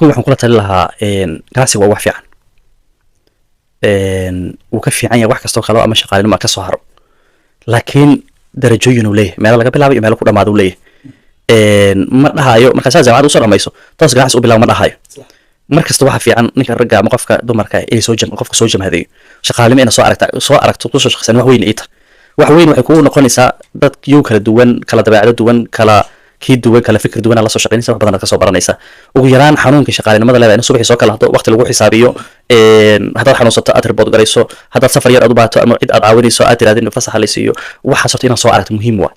كون waxaan kula talin lahaa ganacsiga waa wax fiican uu ka fiican yahay wax kastoo kale ama shaqaalinimo ka soo haro laakiin darajooyin uu leeyahay meel laga bilaabo iyo meel ku dhamaado uu leeyahay ma dhahayo marka saa jaamacad u soo dhamayso toos ganacsi u bilaabo ma dhahayo markasta waxa fiican ninka ragga ama qofka dumarka ay soo jam qofka soo jamhaday shaqaalimo ina soo aragto ku soo shaqsan wax weyn ita wax weyn waxay ku noqonaysaa dad yu kala duwan kala dabeecado duwan kala kii duwan kala fikir duwan la soo shaqeynaysa wax badan ka soo baranaysa ugu yaraan xanuunka shaqaalinimada leedahay in subaxii soo kala hado waqti lagu xisaabiyo hadaad xanuunsato aad report garayso hadaad safar yar aad u baahato ama cid aad caawinayso aad tiraadin fasax la siiyo waxa soo inaan soo aragto muhiim waa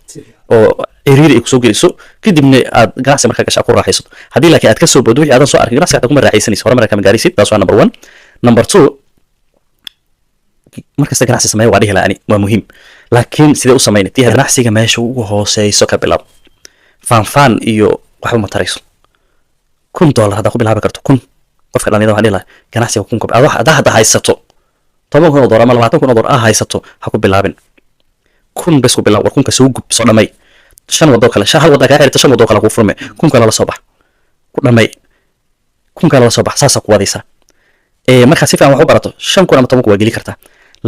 oo ciriiri ay ku soo geliso kadibna aad ganacsi markaa gashaa ku raaxaysato haddii laakiin aad ka soo boodo wixii aadan soo arkin ganacsiga aad kuma raaxaysanayso horumar kama gaaraysid taas waa number 1 number 2 markasta ganacsi sameeyo waa dhihi laani waa muhiim laakiin sidee u sameynay ganacsiga meesha ugu hooseyso ka bilaab fanfan iyo waxba ma tarayso $1 hada ku bilaabi karto kun qofka dhalinyarada waxaan dhihi lahaa ganacsiga kun ka hada haysato $10,000 ama $20,000 haysato ha ku bilaabin kun bes ku bilaab war kunka soo gub soo dhamay shan wado kale hal wada ka xirta shan wado kale ku furme kun kale la soo bax ku dhamay kun kale la soo bax saasa ku wadaysa marka si fiican wax u barato 5 kun ama 10 kun waa geli kartaa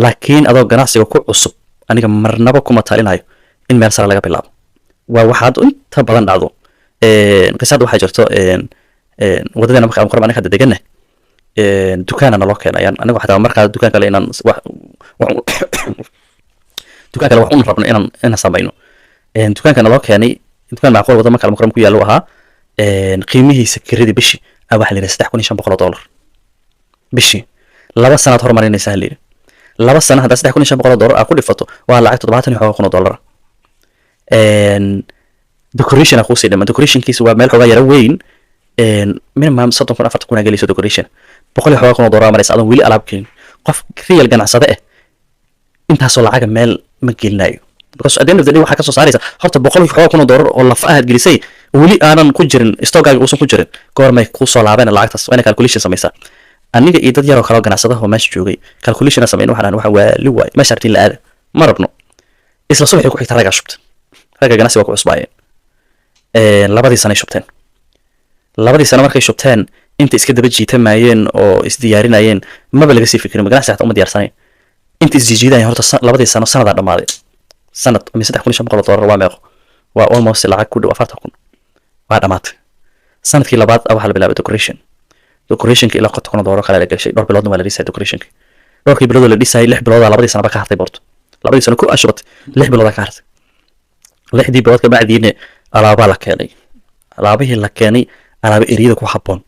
laakiin adoo ganacsiga ku cusub aniga marnaba kuma talinayo in meel sare laga bilaabo waa waxaad inta badan dhacdo qisad waxaa jirto wadadana marka aan qormaan hadda deganna dukaanana loo keenayaan aniga xataa markaa dukaan kale inaan dukaan kale wax u rabno inaan samayno dukaankana loo keenay dukaan macquul wada marka aan ku yaalo ahaa qiimihiisa kirada bishi waxa la yiraahdaa $3,500 bishi 2 sanaad horumarinaysa halii 2 sano hada $3,500 ku dhifato waa lacag $70,000 decoration aku sii dhama decoration kiisa waa meel xogaa yara weyn minimum 30,000 kun geliso decoration $100,000 maraysa adan wili alaab keen qof real ganacsade ah intaasoo lacag meel ma gelinayo because adeen dadii waxa ka soo saaraysa horta $100,000 oo laf aad gelisay wili aanan ku jirin stockaaga uusan ku jirin goormay ku soo laabeen lacagtaas waa in calculation samaysa aniga iyo dad yar oo kala ganacsadaha oo meesha joogay calculation sameeyay waxa waa li waay ma shartiin la aad ma rabno isla subaxii ku xigta raga shubta raga ganacsiga ku cusbaayeen labadii sano shubteen labadii sano markay shubteen inta iska daba jiitamayeen oo isdiyaarinayeen maba laga sii fikirin ganacsiga xataa uma diyaarsanay inta isjiidayeen horta labadii sano sanada dhamaaday sanad $3,500 waa meeqo waa almost lacag ku dhow 40,000 waa dhamaatay sanadkii labaad waxa la bilaabay decoration ila $1,000 kale la gashay dhowr biloodna waa la dhisay decoration dhowrkii bilood la dhisay 6 bilood labadii sano ba ka hartay borto labadii sano ku ashbat 6 bilood ka hartay 6 bilood ka bacdiina alaaba la keenay alaabihii la keenay alaaba eriyada ku habboon